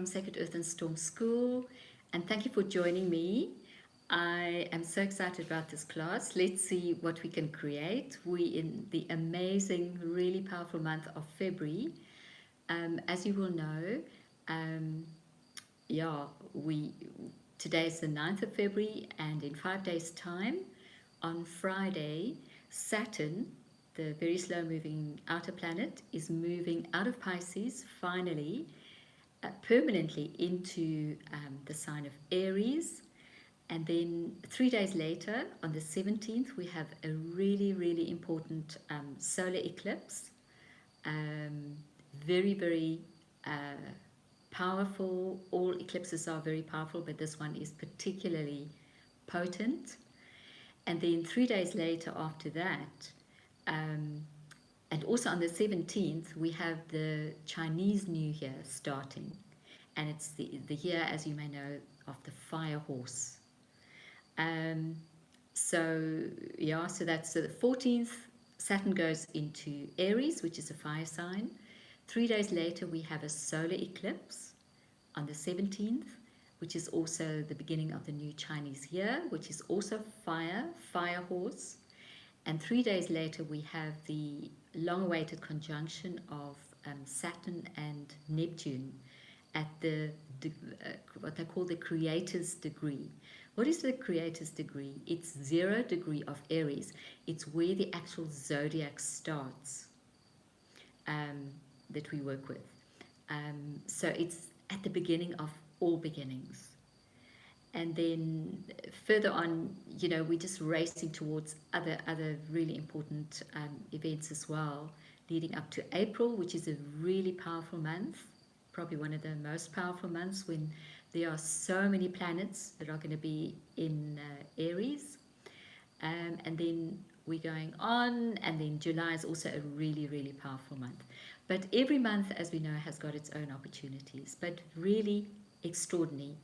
Sacred Earth and Storm School, and thank you for joining me. I am so excited about this class. Let's see what we can create. We in the amazing, really powerful month of February. As you will know, um, yeah, we today is the 9th of February, and in 5 days' time, on Friday, Saturn, the very slow moving outer planet, is moving out of Pisces finally, permanently into the sign of Aries. And then 3 days later, on the 17th, we have a really, really important solar eclipse. Um, very, very powerful. All eclipses are very powerful, but this one is particularly potent. And then 3 days later, after that, um, and also on the 17th, we have the Chinese New Year starting. And it's the year, as you may know, of the fire horse. Um, so that's the 14th, Saturn goes into Aries, which is a fire sign. 3 days later, we have a solar eclipse on the 17th, which is also the beginning of the new Chinese year, which is also fire horse. And 3 days later, we have the long-awaited conjunction of Saturn and Neptune at what they call the Creator's degree. What is the Creator's degree? It's 0 degree of Aries. It's where the actual zodiac starts that we work with. So it's at the beginning of all beginnings. And then further on, we're just racing towards other really important events as well, leading up to April, which is a really powerful month, probably one of the most powerful months, when there are so many planets that are going to be in Aries. And then we're going on, and then July is also a really, really powerful month. But every month, as we know, has got its own opportunities, but really extraordinary.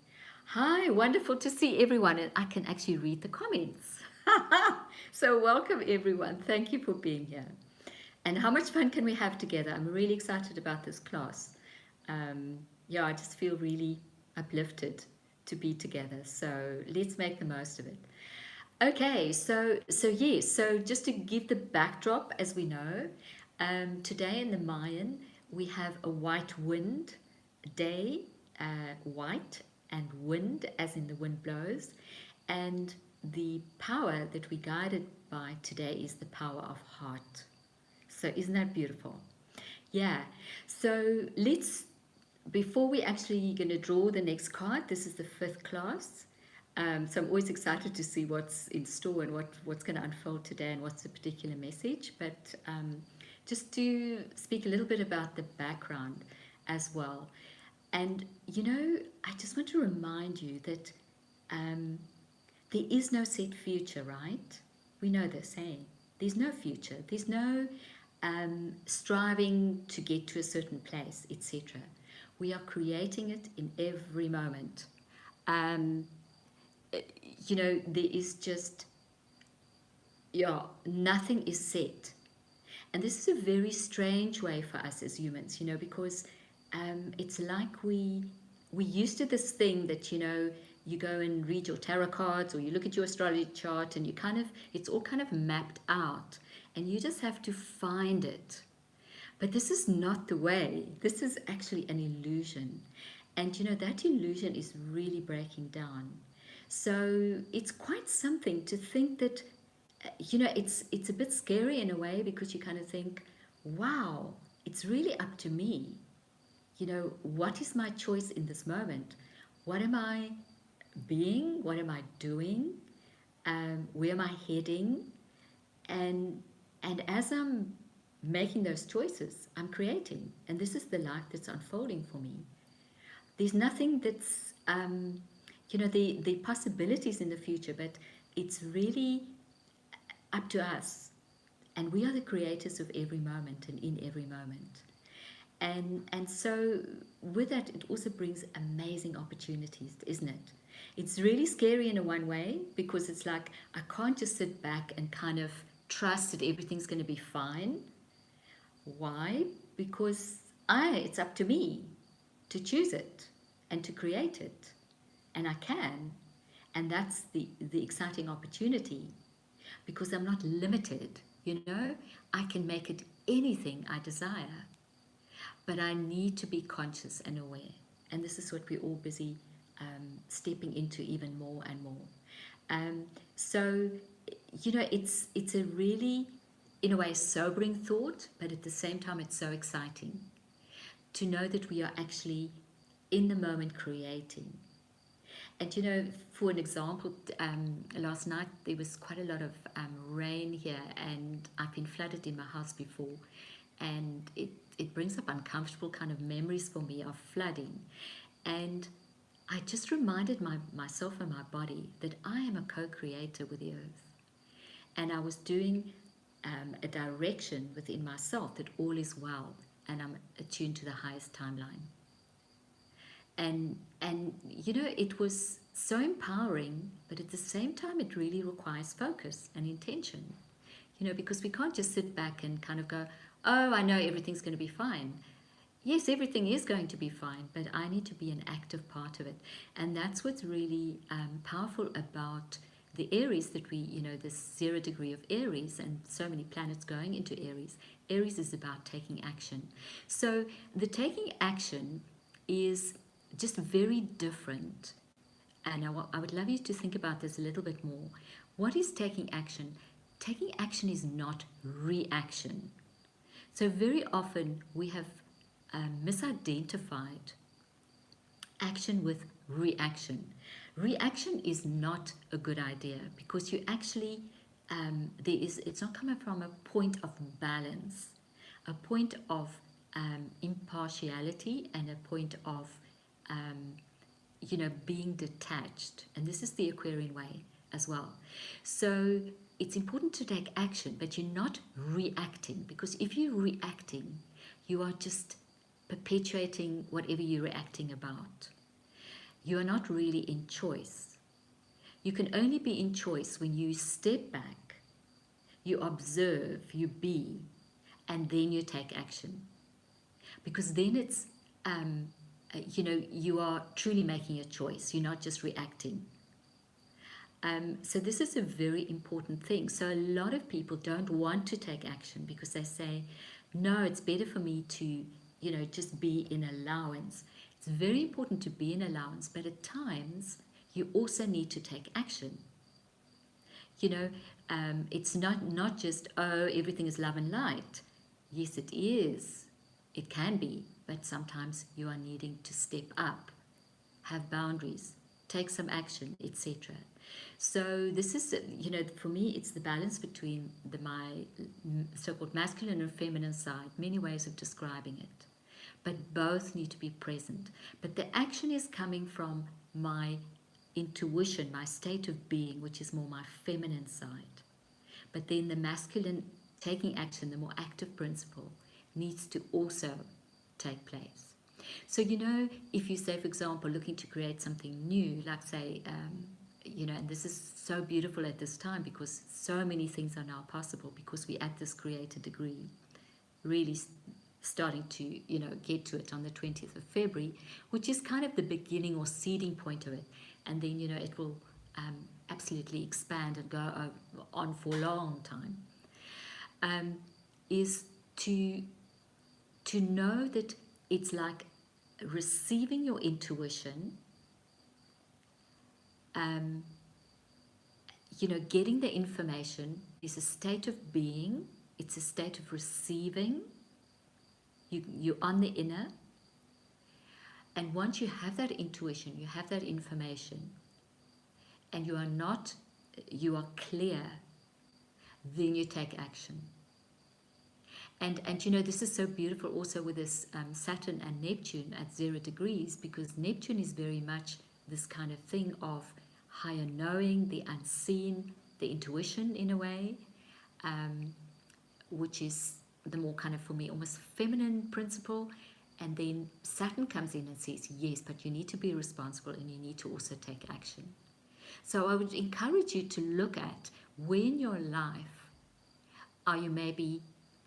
Hi, wonderful to see everyone, and I can actually read the comments. So welcome everyone. Thank you for being here. And how much fun can we have together? I'm really excited about this class. I just feel really uplifted to be together. So let's make the most of it. Okay, so just to give the backdrop, as we know, today in the Mayan we have a white wind day, white and wind, as in the wind blows, and the power that we're guided by today is the power of heart. So isn't that beautiful? Yeah. So before we actually going to draw the next card, this is the 5th class. So I'm always excited to see what's in store and what's going to unfold today and what's the particular message. But just to speak a little bit about the background as well. And, I just want to remind you that there is no set future, right? We know this, hey? There's no future. There's no striving to get to a certain place, etc. We are creating it in every moment. There is just, nothing is set. And this is a very strange way for us as humans, because it's like we used to this thing that, you go and read your tarot cards or you look at your astrology chart and it's all kind of mapped out and you just have to find it. But this is not the way. This is actually an illusion. And, that illusion is really breaking down. So it's quite something to think that, it's a bit scary in a way, because you kind of think, wow, it's really up to me. What is my choice in this moment? What am I being? What am I doing? Where am I heading? And as I'm making those choices, I'm creating. And this is the life that's unfolding for me. There's nothing that's, the possibilities in the future, but it's really up to us. And we are the creators of every moment and in every moment. And so with that, it also brings amazing opportunities, isn't it? It's really scary in a one way, because it's like I can't just sit back and kind of trust that everything's going to be fine. Why? Because it's up to me to choose it. and to create it. And I can. And that's the exciting opportunity, because I'm not limited. I can make it anything I desire, but I need to be conscious and aware. And this is what we're all busy stepping into even more and more. Um, so, it's a really, in a way, sobering thought, but at the same time, it's so exciting to know that we are actually in the moment creating. And for an example, last night there was quite a lot of rain here, and I've been flooded in my house before, and it brings up uncomfortable kind of memories for me of flooding. And I just reminded myself and my body that I am a co creator with the earth. And I was doing a direction within myself that all is well, and I'm attuned to the highest timeline. And it was so empowering, but at the same time it really requires focus and intention, because we can't just sit back and kind of go, oh, I know everything's going to be fine. Yes, everything is going to be fine, but I need to be an active part of it. And that's what's really powerful about the Aries, that this 0 degree of Aries and so many planets going into Aries. Aries is about taking action. So the taking action is just very different. And I would love you to think about this a little bit more. What is taking action? Taking action is not reaction. So very often we have misidentified action with reaction. Reaction is not a good idea, because you actually, it's not coming from a point of balance, a point of impartiality, and a point of being detached. And this is the Aquarian way as well. So it's important to take action, but you're not reacting, because if you're reacting, you are just perpetuating whatever you're reacting about. You are not really in choice. You can only be in choice when you step back, you observe, you be, and then you take action. Because then it's you are truly making a choice. You're not just reacting. So this is a very important thing. So a lot of people don't want to take action because they say, no, it's better for me to, just be in allowance. It's very important to be in allowance, but at times you also need to take action. It's not just, oh, everything is love and light. Yes, it is. It can be, but sometimes you are needing to step up, have boundaries, take some action, etc. So this is, for me, it's the balance between my so-called masculine and feminine side, many ways of describing it. But both need to be present. But the action is coming from my intuition, my state of being, which is more my feminine side. But then the masculine taking action, the more active principle, needs to also take place. So, if you say, for example, looking to create something new, like say, and this is so beautiful at this time because so many things are now possible because we're at this creator degree, really starting to, get to it on the 20th of February, which is kind of the beginning or seeding point of it. And then, it will absolutely expand and go on for a long time, is to know that it's like receiving your intuition, getting the information is a state of being, it's a state of receiving. You're on the inner, and once you have that intuition, you have that information, and you are clear, then you take action. And this is so beautiful also with this Saturn and Neptune at 0 degrees, because Neptune is very much this kind of thing of higher knowing, the unseen, the intuition in a way, which is the more kind of, for me, almost feminine principle. And then Saturn comes in and says, yes, but you need to be responsible and you need to also take action. So I would encourage you to look at where in your life are you maybe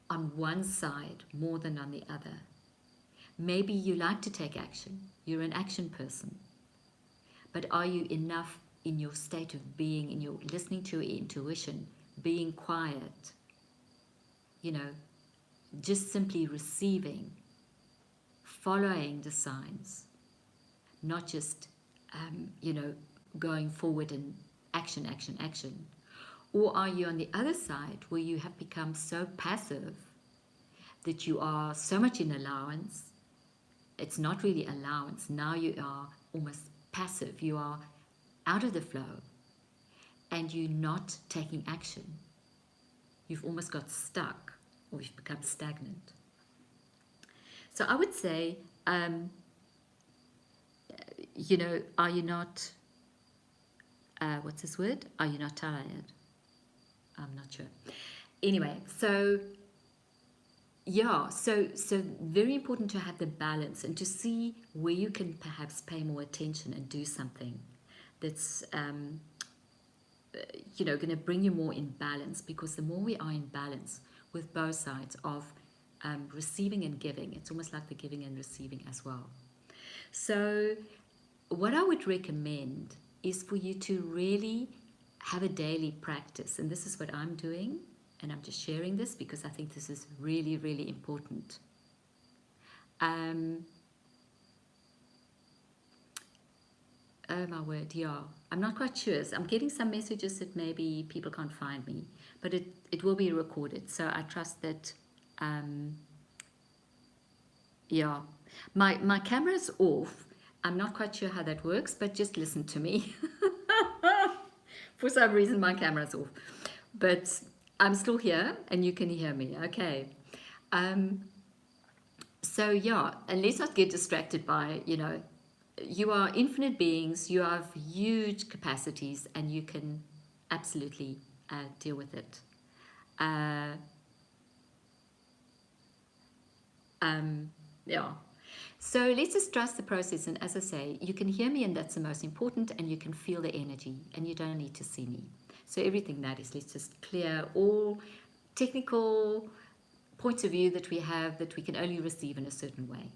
on one side more than on the other. Maybe you like to take action, You're an action person. But are you enough in your state of being, in your listening to your intuition, being quiet, you know, just simply receiving, following the signs, not just, you know, going forward in action, action, action? Or are you on the other side where you have become so passive that you are so much in allowance? It's not really allowance. Now you are almost passive. You are out of the flow and you're not taking action. You've almost got stuck or you've become stagnant. So I would say, you know, are you not, what's this word? Are you not tired? I'm not sure. Anyway, so yeah, so very important to have the balance and to see where you can perhaps pay more attention and do something that's you know, going to bring you more in balance, because the more we are in balance with both sides of receiving and giving, it's almost like the giving and receiving as well. So what I would recommend is for you to really have a daily practice, and this is what I'm doing, and I'm just sharing this because I think this is really, really important. Oh my word, yeah. I'm not quite sure. So I'm getting some messages that maybe people can't find me, but it will be recorded. So I trust that, yeah. My camera's off. I'm not quite sure how that works, but just listen to me. For some reason, my camera's off. But I'm still here and you can hear me. Okay. So yeah, and let's not get distracted by, you know, you are infinite beings, you have huge capacities, and you can absolutely deal with it. Yeah. So let's just trust the process. And as I say, you can hear me, and that's the most important, and you can feel the energy, and you don't need to see me. So everything that is, let's just clear all technical points of view that we have that we can only receive in a certain way.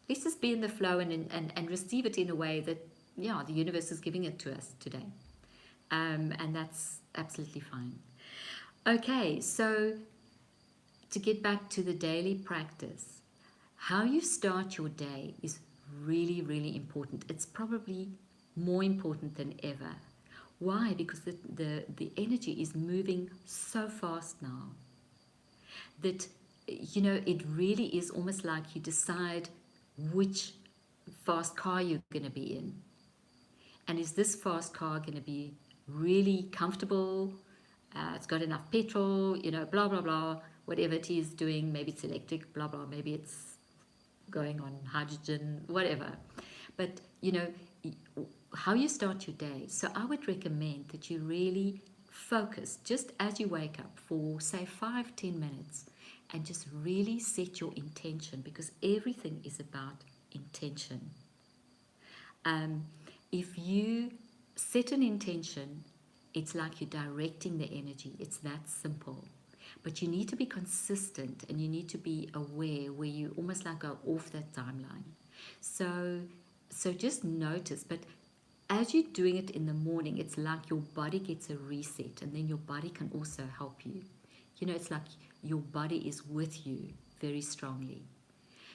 Let's just be in the flow and receive it in a way that, yeah, the universe is giving it to us today. And that's absolutely fine. Okay, so to get back to the daily practice, how you start your day is really, really important. It's probably more important than ever. Why? Because the energy is moving so fast now that, you know, it really is almost like you decide which fast car you're going to be in. And is this fast car going to be really comfortable? It's got enough petrol, you know, blah, blah, blah, whatever it is doing. Maybe it's electric, blah, blah. Maybe it's going on hydrogen, whatever. But, you know, how you start your day. So I would recommend that you really focus just as you wake up for, say, 5-10 minutes, and just really set your intention, because everything is about intention. If you set an intention, it's like you're directing the energy. It's that simple. But you need to be consistent, and you need to be aware where you almost like go off that timeline. So just notice, but as you're doing it in the morning, it's like your body gets a reset, and then your body can also help you. You know, it's like your body is with you very strongly.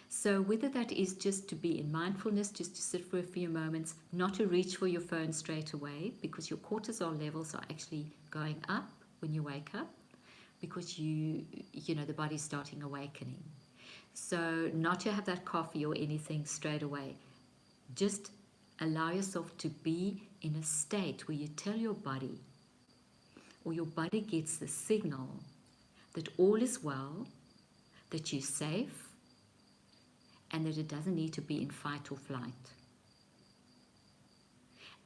So whether that is just to be in mindfulness, just to sit for a few moments, not to reach for your phone straight away, because your cortisol levels are actually going up when you wake up, because you know, the body's starting awakening. So not to have that coffee or anything straight away. Just allow yourself to be in a state where you tell your body, or your body gets the signal that all is well, that you're safe, and that it doesn't need to be in fight or flight.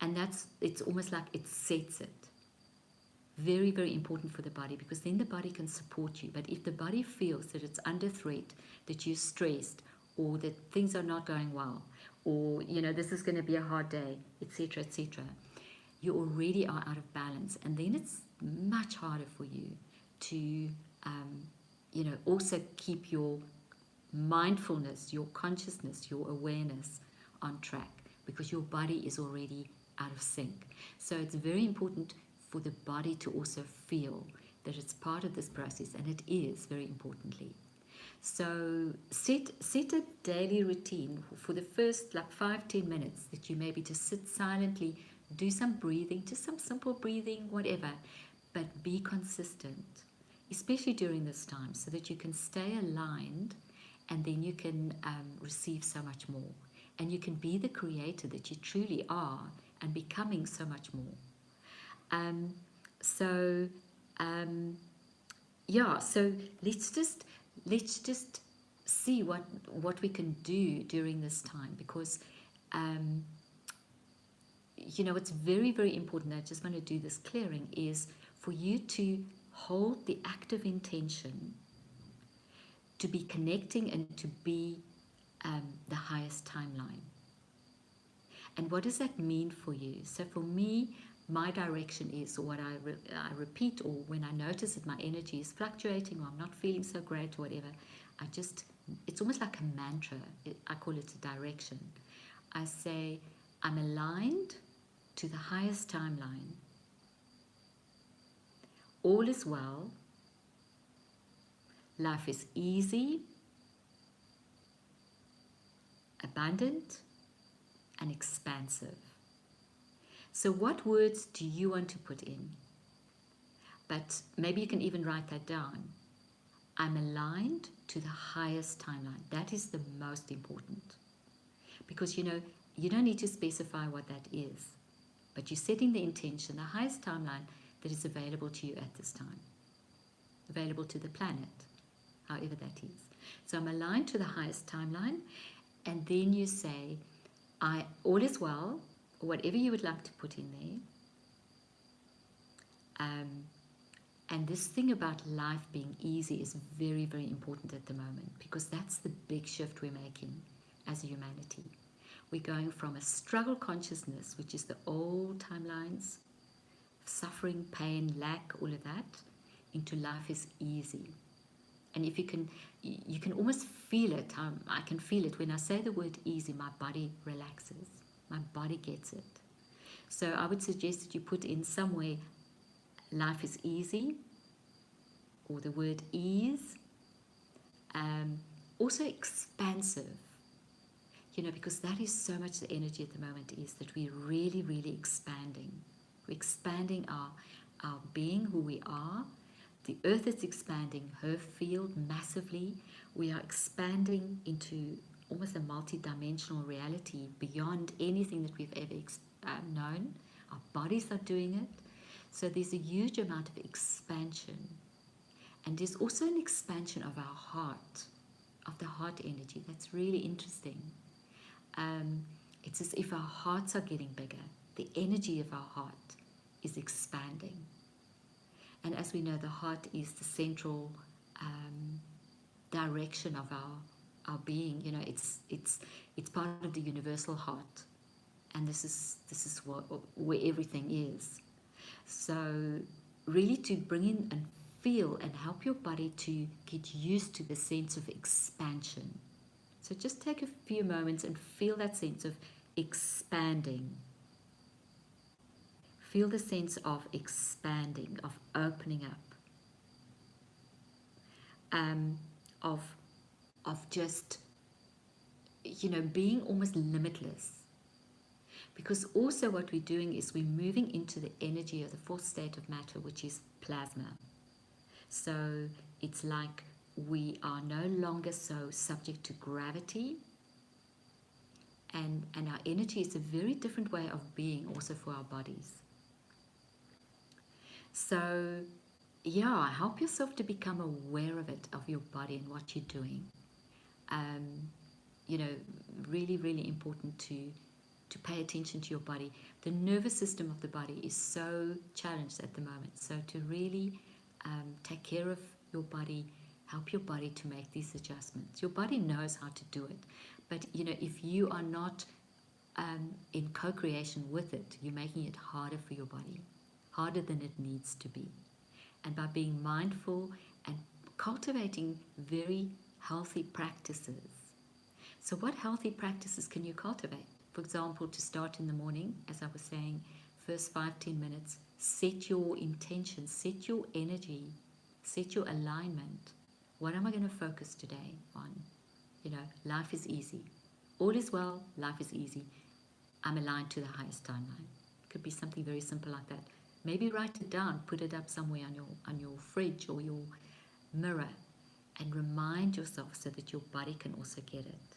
And it's almost like it sets it. Very, very important for the body, because then the body can support you. But if the body feels that it's under threat, that you're stressed, or that things are not going well, or, you know, this is going to be a hard day, etc., etc., you already are out of balance. And then it's much harder for you to, you know, also keep your mindfulness, your consciousness, your awareness on track because your body is already out of sync. So it's very important for the body to also feel that it's part of this process, and it is, very importantly. So set a daily routine for the first like 5-10 minutes that you maybe just sit silently, do some breathing, just some simple breathing, whatever, but be consistent, especially during this time, so that you can stay aligned, and then you can receive so much more, and you can be the creator that you truly are, and becoming so much more. Um, so yeah, so let's just see what we can do during this time, because um, it's very, very important. I just want to do this clearing is for you to hold the active intention to be connecting and to be the highest timeline. And what does that mean for you? So for me, my direction is, or what I repeat, or when I notice that my energy is fluctuating, or I'm not feeling so great, or whatever, it's almost like a mantra. I call it a direction. I say, I'm aligned to the highest timeline. All is well. Life is easy, abundant, and expansive. So what words do you want to put in? But maybe you can even write that down. I'm aligned to the highest timeline. That is the most important. Because you don't need to specify what that is, but you're setting the intention, the highest timeline that is available to you at this time, available to the planet, however that is. So I'm aligned to the highest timeline, and then you say, all is well, or whatever you would like to put in there. And this thing about life being easy is very, very important at the moment, because that's the big shift we're making as a humanity. We're going from a struggle consciousness, which is the old timelines, suffering, pain, lack, all of that, into life is easy. And if you can almost feel it. I can feel it. When I say the word easy, my body relaxes. My body gets it. So I would suggest that you put in somewhere, life is easy, or the word ease. Also expansive, because that is so much the energy at the moment, is that we're really, really expanding. We're expanding our being, who we are. The earth is expanding her field massively. We are expanding into almost a multi-dimensional reality beyond anything that we've ever known. Our bodies are doing it. So there's a huge amount of expansion. And there's also an expansion of our heart, of the heart energy. That's really interesting. It's as if our hearts are getting bigger. The energy of our heart is expanding. And as we know, the heart is the central direction of our being. It's part of the universal heart, and this is where everything is. So really, to bring in and feel and help your body to get used to the sense of expansion. So just take a few moments and feel that sense of expanding. Feel the sense of expanding, of opening up, of just, being almost limitless. Because also what we're doing is we're moving into the energy of the fourth state of matter, which is plasma. So it's like we are no longer so subject to gravity, and our energy is a very different way of being also for our bodies. So help yourself to become aware of it, of your body and what you're doing. Really, really important to pay attention to your body. The nervous system of the body is so challenged at the moment. So to really take care of your body, help your body to make these adjustments. Your body knows how to do it. But, if you are not in co-creation with it, you're making it harder for your body, harder than it needs to be. And by being mindful and cultivating very healthy practices, So what healthy practices can you cultivate? For example, to start in the morning, as I was saying, first 5-10 minutes, set your intention, set your energy, set your alignment. What am I going to focus today on? Life is easy. All is well, life is easy. I'm aligned to the highest timeline. It could be something very simple like that. Maybe write it down, put it up somewhere on your fridge or your mirror, and remind yourself so that your body can also get it.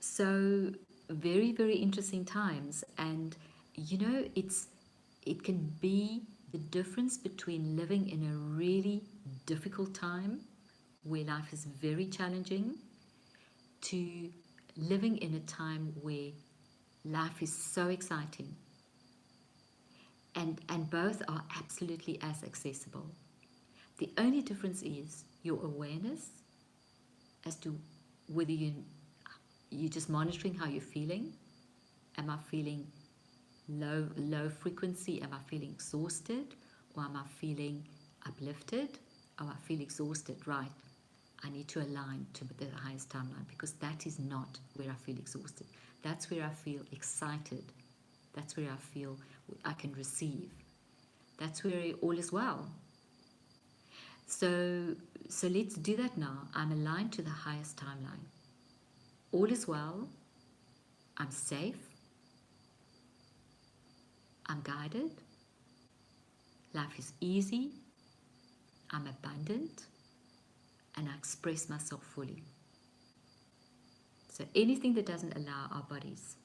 So very, very interesting times, and it can be the difference between living in a really difficult time where life is very challenging to living in a time where life is so exciting, and both are absolutely as accessible. The only difference is your awareness as to whether you're just monitoring how you're feeling. Am I feeling low frequency? Am I feeling exhausted? Or am I feeling uplifted? Oh, I feel exhausted, right. I need to align to the highest timeline, because that is not where I feel exhausted. That's where I feel excited. That's where I feel I can receive. That's where all is well. So let's do that now. I'm aligned to the highest timeline. All is well. I'm safe. I'm guided. Life is easy. I'm abundant. And I express myself fully. So anything that doesn't allow our bodies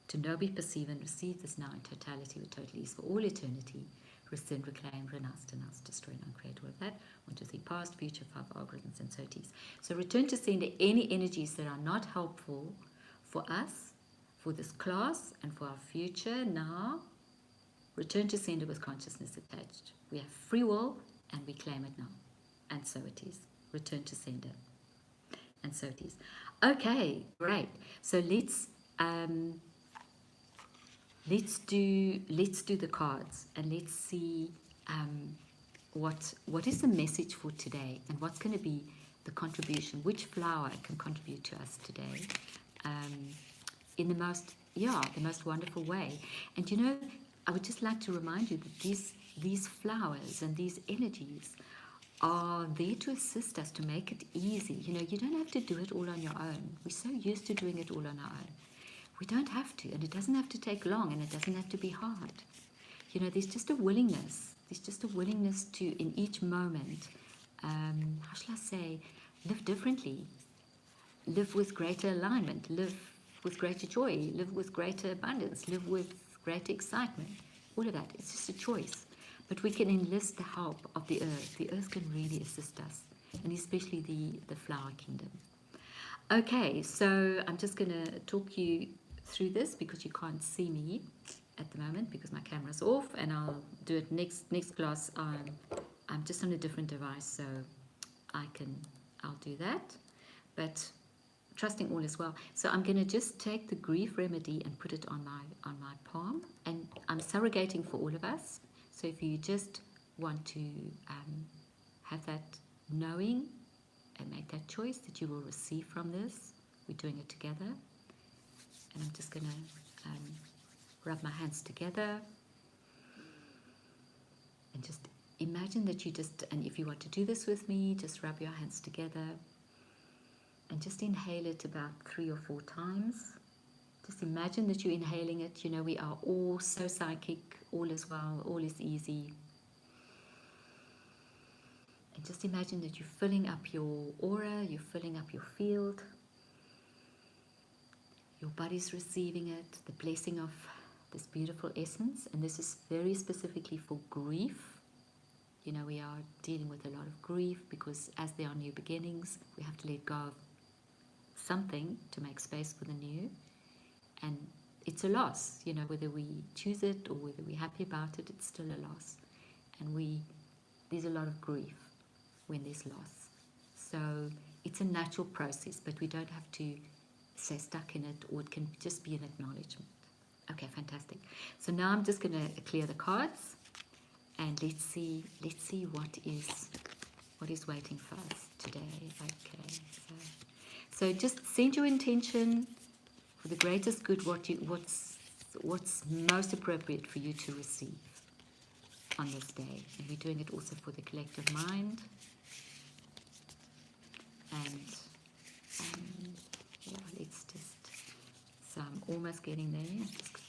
to know, be, perceive, and receive this now in totality with total ease for all eternity, rescind, reclaim, renounce, denounce, destroy, and uncreate, all of that. 1, 2, 3, past, future, 5 algorithms, and so it is. So return to sender any energies that are not helpful for us, for this class, and for our future now. Return to sender with consciousness attached. We have free will, and we claim it now. And so it is. Return to sender. And so it is. Okay, great. So let's do the cards, and let's see what is the message for today, and what's going to be the contribution, which flower can contribute to us today in the most wonderful way. And I would just like to remind you that these flowers and these energies are there to assist us, to make it easy. You don't have to do it all on your own. We're so used to doing it all on our own. We don't have to, and it doesn't have to take long, and it doesn't have to be hard. There's just a willingness. There's just a willingness to, in each moment, how shall I say, live differently, live with greater alignment, live with greater joy, live with greater abundance, live with greater excitement. All of that. It's just a choice. But we can enlist the help of the earth. The earth can really assist us, and especially the flower kingdom. Okay, so I'm just going to talk you through this, because you can't see me at the moment because my camera's off, and I'll do it next class. I'm just on a different device, so I'll do that. But trusting all is well. So I'm going to just take the grief remedy and put it on my palm, and I'm surrogating for all of us. So if you just want to have that knowing and make that choice that you will receive from this, we're doing it together. And I'm just going to rub my hands together, and just imagine that and if you want to do this with me, just rub your hands together and just inhale it about 3 or 4 times. Just imagine that you're inhaling it. We are all so psychic. All is well, all is easy. And just imagine that you're filling up your aura, you're filling up your field. Your body's receiving it, the blessing of this beautiful essence. And this is very specifically for grief. We are dealing with a lot of grief, because as there are new beginnings, we have to let go of something to make space for the new. And it's a loss, whether we choose it or whether we're happy about it, it's still a loss. And there's a lot of grief when there's loss. So it's a natural process, but we don't have to stay stuck in it, or it can just be an acknowledgement. Okay, fantastic. So now I'm just going to clear the cards, and let's see what is waiting for us today. Okay, So just send your intention for the greatest good, what's most appropriate for you to receive on this day. And we're doing it also for the collective mind. And yeah, let's just, so I'm almost getting there.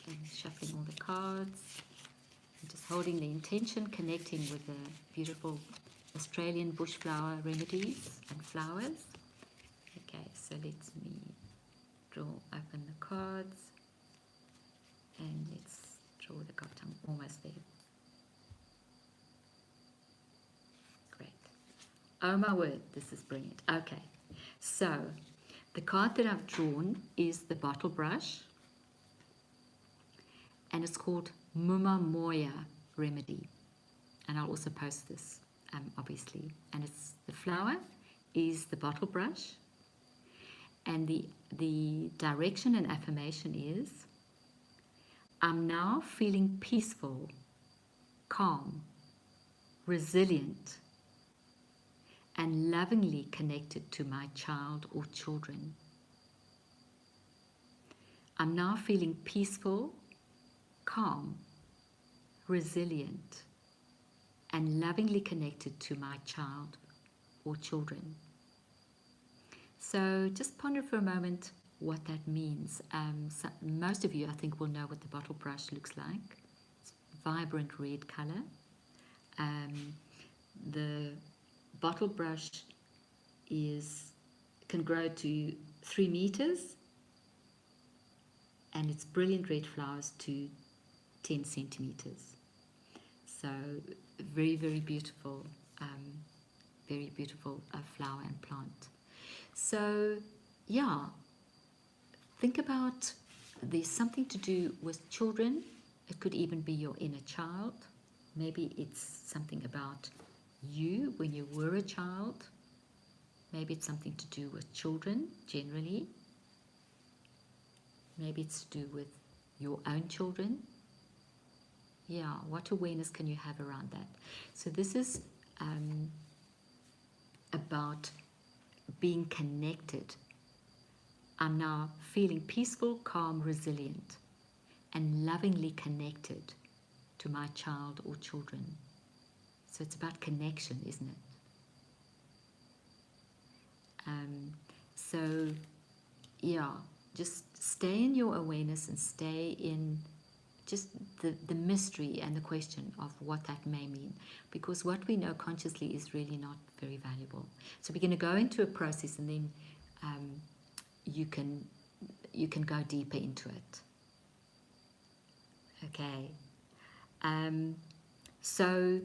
I'm shuffling all the cards. I'm just holding the intention, connecting with the beautiful Australian bush flower remedies and flowers. Okay, so let me draw open the cards and let's draw the card. I'm almost there. Great. Oh my word, this is brilliant. Okay, so the card that I've drawn is the bottle brush, and it's called Muma Moya Remedy. And I'll also post this, obviously. And it's the flower is the bottle brush, and the direction and affirmation is, I'm now feeling peaceful, calm, resilient, and lovingly connected to my child or children. I'm now feeling peaceful, calm, resilient, and lovingly connected to my child or children. So just ponder for a moment what that means. So most of you, I think, will know what the bottle brush looks like. It's vibrant red color. The bottle brush can grow to 3 meters, and its brilliant red flowers to 10 centimeters. So very, very beautiful, flower and plant. So yeah, think about, there's something to do with children. It could even be your inner child. Maybe it's something about you when you were a child. Maybe it's something to do with children generally. Maybe it's to do with your own children. Yeah, what awareness can you have around that? So this is about being connected. I'm now feeling peaceful, calm, resilient, and lovingly connected to my child or children. So it's about connection, isn't it? So yeah, just stay in your awareness and stay in just the mystery and the question of what that may mean, because what we know consciously is really not very valuable. So we're going to go into a process, and then you can go deeper into it. Okay. So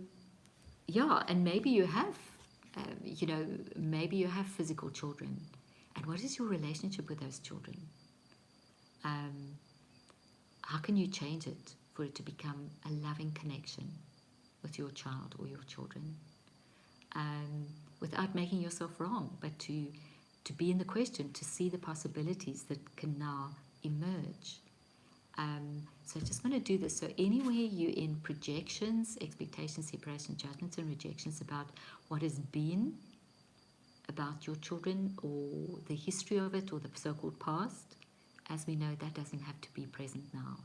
yeah, and maybe you have maybe you have physical children, and what is your relationship with those children? How can you change it for it to become a loving connection with your child or your children, without making yourself wrong, but to be in the question, to see the possibilities that can now emerge. So I just want to do this. So anywhere you're in projections, expectations, separation, judgments, and rejections about what has been about your children, or the history of it, or the so-called past, as we know, that doesn't have to be present now.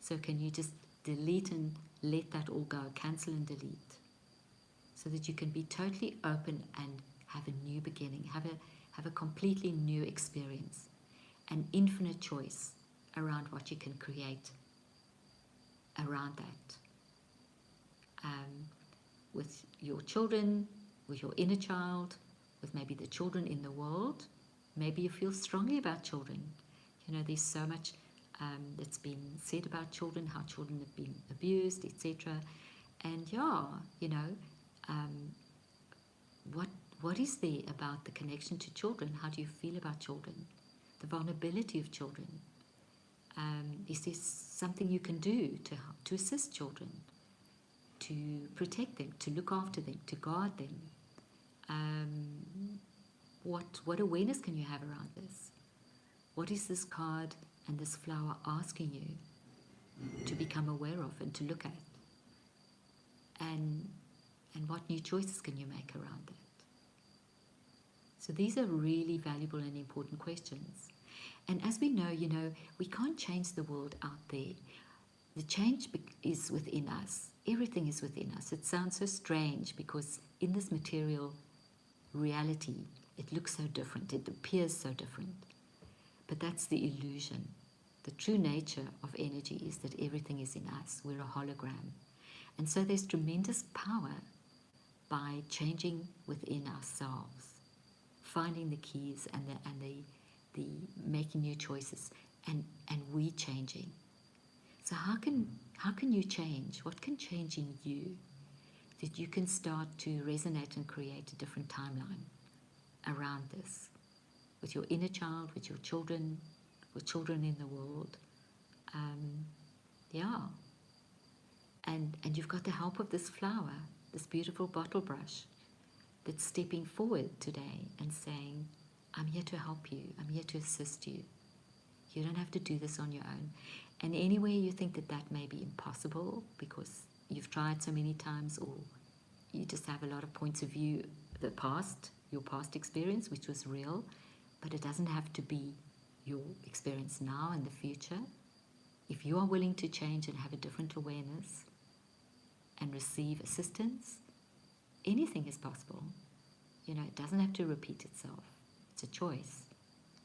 So can you just delete and let that all go, cancel and delete, so that you can be totally open and have a new beginning, have a completely new experience, an infinite choice around what you can create around that, with your children, with your inner child, with maybe the children in the world. Maybe you feel strongly about children. There's so much that's been said about children, how children have been abused, etc. And yeah, what is there about the connection to children? How do you feel about children? The vulnerability of children. Is there something you can do to assist children, to protect them, to look after them, to guard them? What awareness can you have around this? What is this card and this flower asking you to become aware of and to look at? And what new choices can you make around that? So these are really valuable and important questions. And as we know, we can't change the world out there. The change is within us. Everything is within us. It sounds so strange because in this material reality, it looks so different. It appears so different. But that's the illusion. The true nature of energy is that everything is in us. We're a hologram. And so there's tremendous power by changing within ourselves, finding the keys and the making new choices, and we changing. So how can you change? What can change in you that you can start to resonate and create a different timeline around this, with your inner child, with your children, with children in the world? Yeah. And you've got the help of this flower, this beautiful bottle brush, that's stepping forward today and saying, I'm here to help you. I'm here to assist you. You don't have to do this on your own. And anywhere you think that may be impossible because you've tried so many times, or you just have a lot of points of view, your past experience, which was real, but it doesn't have to be your experience now and the future. If you are willing to change and have a different awareness and receive assistance, anything is possible. It doesn't have to repeat itself. It's a choice.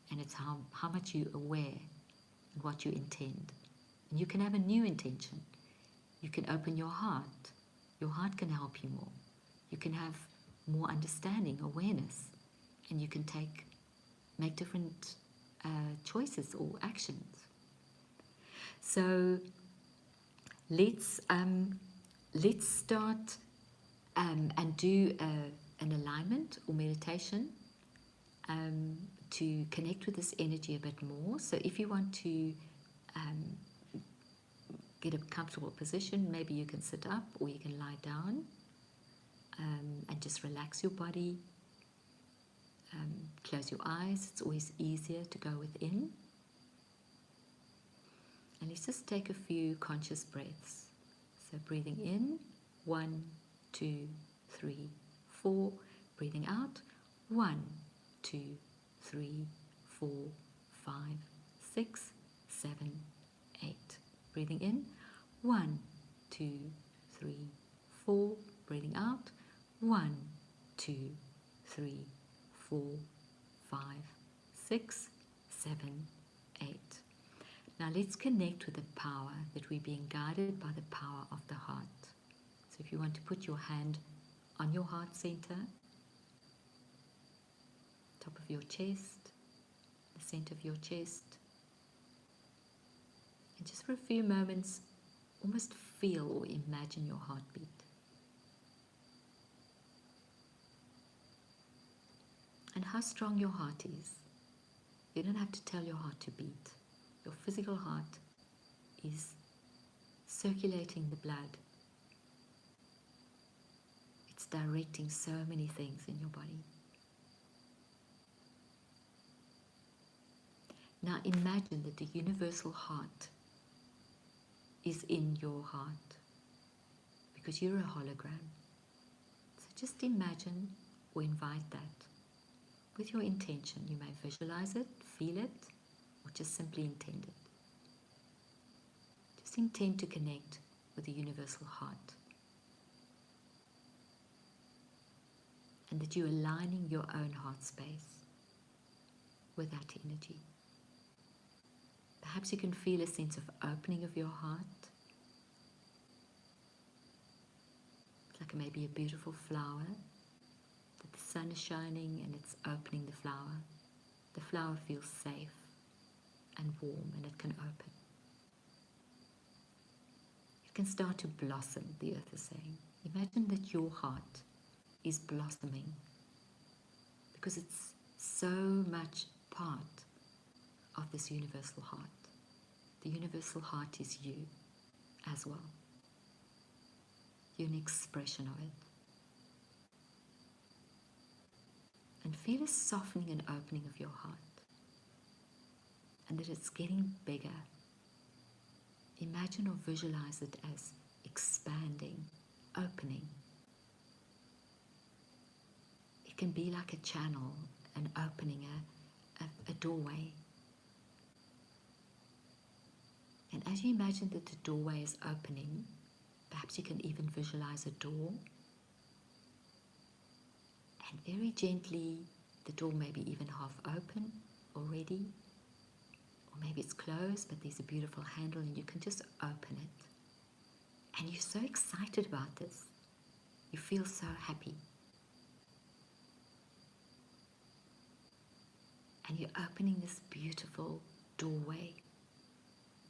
And it's how much you're aware and what you intend. And you can have a new intention. You can open your heart. Your heart can help you more. You can have more understanding, awareness, and you can make different choices or actions. So let's start and do an alignment or meditation to connect with this energy a bit more. So if you want to get a comfortable position, maybe you can sit up or you can lie down and just relax your body. Close your eyes. It's always easier to go within. And let's just take a few conscious breaths. So breathing in, 1, 2, 3, 4. Breathing out, 1, 2, 3, 4, 5, 6, 7, 8. Breathing in, 1, 2, 3, 4. Breathing out, 1, 2, 3, 4, 5, 6, 7, 8. Now let's connect with the power that we're being guided by the power of the heart. So if you want to put your hand on your heart center, top of your chest, the center of your chest, and just for a few moments, almost feel or imagine your heartbeat. And how strong your heart is. You don't have to tell your heart to beat. Your physical heart is circulating the blood. It's directing so many things in your body. Now imagine that the universal heart is in your heart because you're a hologram. So just imagine or invite that. With your intention, you may visualize it, feel it, or just simply intend it. Just intend to connect with the universal heart. And that you're aligning your own heart space with that energy. Perhaps you can feel a sense of opening of your heart. It's like maybe a beautiful flower, that the sun is shining and it's opening the flower. The flower feels safe and warm and it can open. It can start to blossom, the earth is saying. Imagine that your heart is blossoming because it's so much part of this universal heart. The universal heart is you as well. You're an expression of it. And feel a softening and opening of your heart. And that it's getting bigger. Imagine or visualize it as expanding, opening. It can be like a channel, an opening, a doorway. And as you imagine that the doorway is opening, perhaps you can even visualize a door. And very gently, the door may be even half open already, or maybe it's closed, but there's a beautiful handle and you can just open it. And you're so excited about this. You feel so happy. And you're opening this beautiful doorway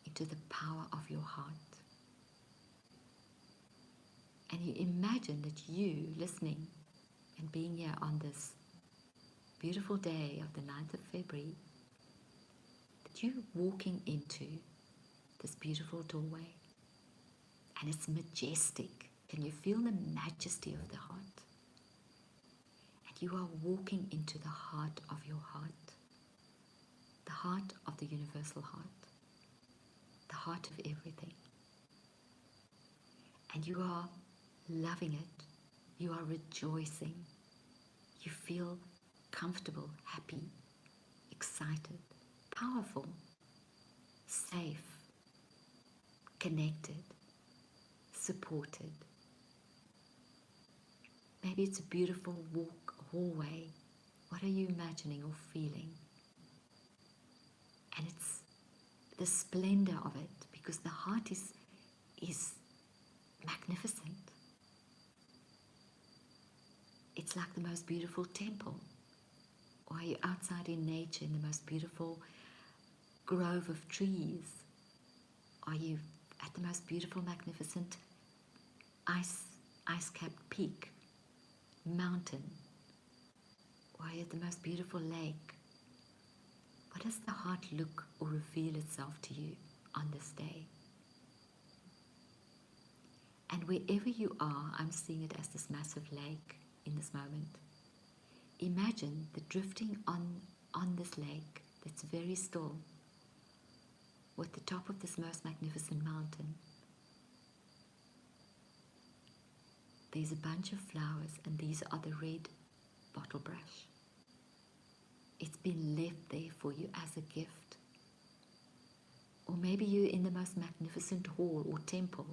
into the power of your heart. And you imagine that you, listening and being here on this beautiful day of the 9th of February, that you're walking into this beautiful doorway. And it's majestic. Can you feel the majesty of the heart? And you are walking into the heart of your heart. The heart of the universal heart. The heart of everything. And you are loving it. You are rejoicing. You feel comfortable, happy, excited, powerful, safe, connected, supported. Maybe it's a beautiful hallway. What are you imagining or feeling? And it's the splendor of it, because the heart is magnificent. It's like the most beautiful temple. Or are you outside in nature in the most beautiful grove of trees? Are you at the most beautiful, magnificent ice-capped peak, mountain? Or are you at the most beautiful lake? What does the heart look or reveal itself to you on this day? And wherever you are, I'm seeing it as this massive lake in this moment. Imagine the drifting on this lake that's very still, with the top of this most magnificent mountain. There's a bunch of flowers, and these are the red bottle brush. It's been left there for you as a gift. Or maybe you're in the most magnificent hall or temple,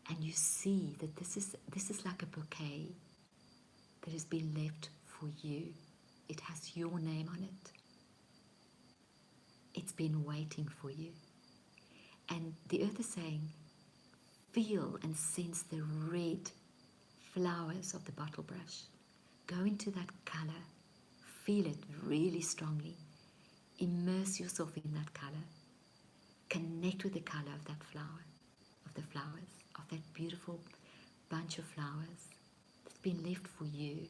and you see that this is like a bouquet that has been left for you. It has your name on it. It's been waiting for you. And the earth is saying, feel and sense the red flowers of the bottle brush. Go into that color. Feel it really strongly. Immerse yourself in that color. Connect with the color of that flower, of the flowers, of that beautiful bunch of flowers that's been left for you.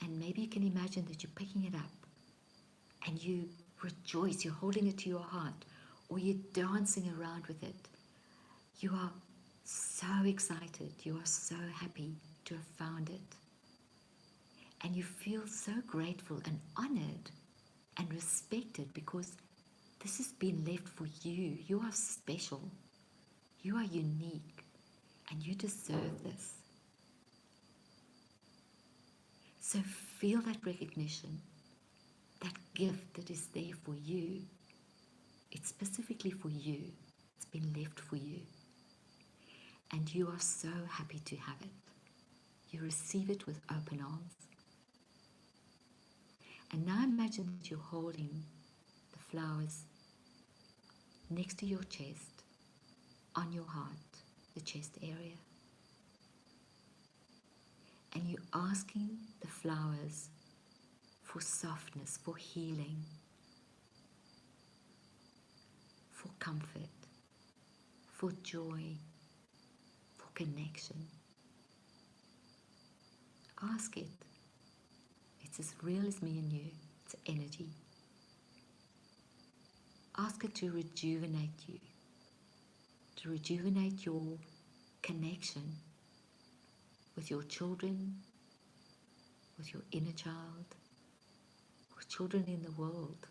And maybe you can imagine that you're picking it up and you rejoice, you're holding it to your heart, or you're dancing around with it. You are so excited, you are so happy to have found it. And you feel so grateful and honored and respected, because this has been left for you. You are special, you are unique, and you deserve this. So feel that recognition, that gift that is there for you. It's specifically for you. It's been left for you. And you are so happy to have it. You receive it with open arms. And now imagine that you're holding the flowers next to your chest, on your heart, the chest area. And you're asking the flowers for softness, for healing, for comfort, for joy, for connection. Ask it. It's as real as me and you. It's energy. Ask it to rejuvenate you, to rejuvenate your connection with your children, with your inner child, with children in the world.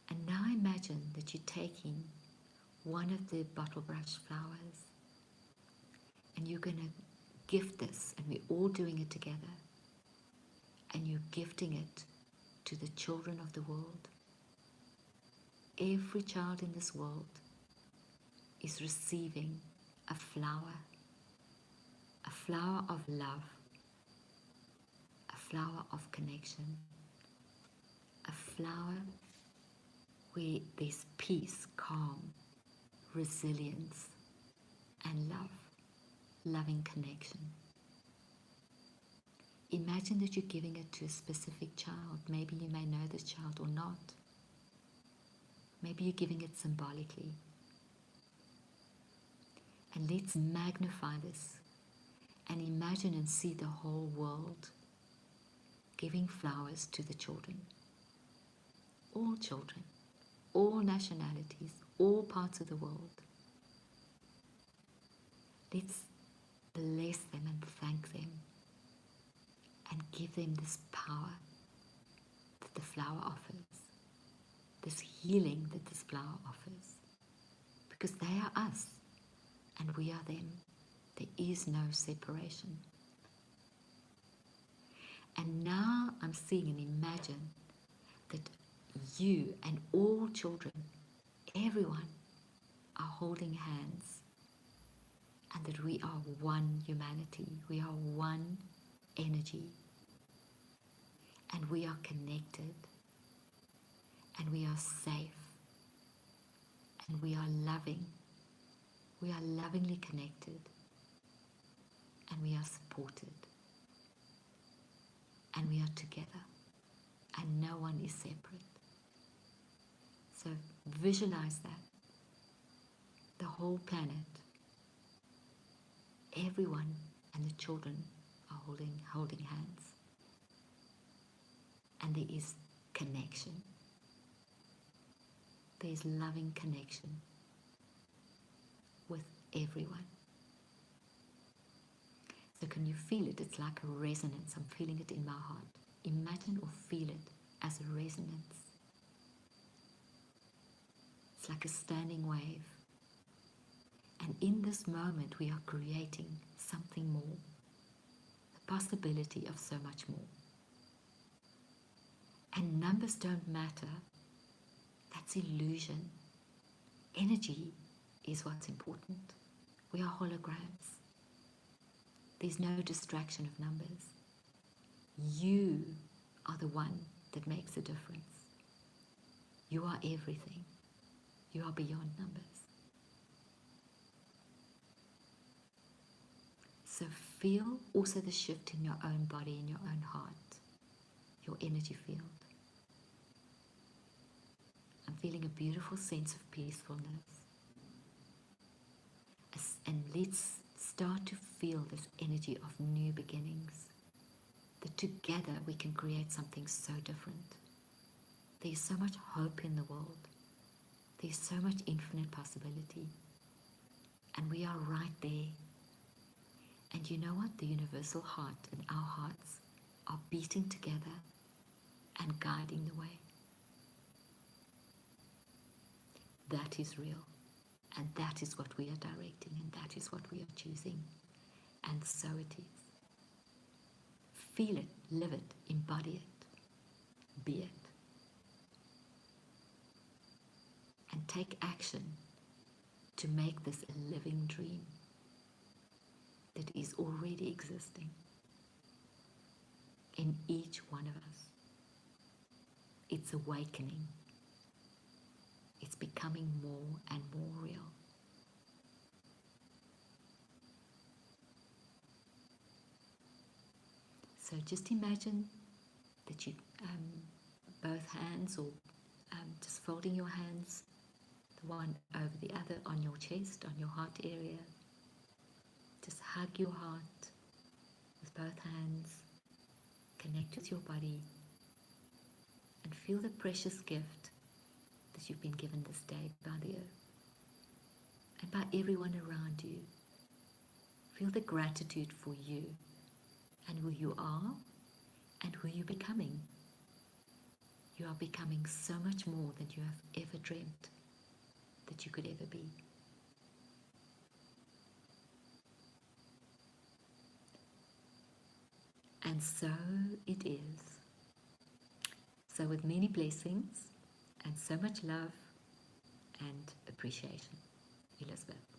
And now imagine that you're taking one of the bottle brush flowers and you're going to gift this, and we're all doing it together, and you're gifting it to the children of the world. Every child in this world is receiving a flower of love, a flower of connection, a flower where there's peace, calm, resilience, and love, loving connection. Imagine that you're giving it to a specific child. Maybe you may know this child or not. Maybe you're giving it symbolically. And let's magnify this and imagine and see the whole world giving flowers to the children. All children, all nationalities, all parts of the world. Let's bless them and thank them and give them this power that the flower offers, this healing that this flower offers, because they are us and we are them. There is no separation. And now I'm seeing and imagine that you and all children, everyone, are holding hands, and that we are one humanity, we are one energy, and we are connected, and we are safe, and we are loving, we are lovingly connected, and we are supported, and we are together, and no one is separate. So visualize that. The whole planet, everyone and the children are holding hands. And there is connection. There is loving connection with everyone. So can you feel it? It's like a resonance. I'm feeling it in my heart. Imagine or feel it as a resonance. It's like a standing wave. And in this moment, we are creating something more. The possibility of so much more. And numbers don't matter. That's illusion. Energy is what's important. We are holograms. There's no distraction of numbers. You are the one that makes a difference. You are everything. You are beyond numbers. So feel also the shift in your own body, in your own heart, your energy field. I'm feeling a beautiful sense of peacefulness. And let's start to feel this energy of new beginnings. That together we can create something so different. There's so much hope in the world. There's so much infinite possibility. And we are right there. And you know what? The universal heart and our hearts are beating together and guiding the way. That is real. And that is what we are directing, and that is what we are choosing. And so it is. Feel it, live it, embody it, be it. And take action to make this a living dream that is already existing in each one of us. It's awakening. It's becoming more and more real. So just imagine that you, both hands, or just folding your hands, the one over the other, on your chest, on your heart area. Just hug your heart with both hands. Connect with your body and feel the precious gift that you've been given this day by the earth and by everyone around you. Feel the gratitude for you and who you are and who you're becoming. You are becoming so much more than you have ever dreamt that you could ever be. And so it is. So, with many blessings and so much love and appreciation, Elizabeth.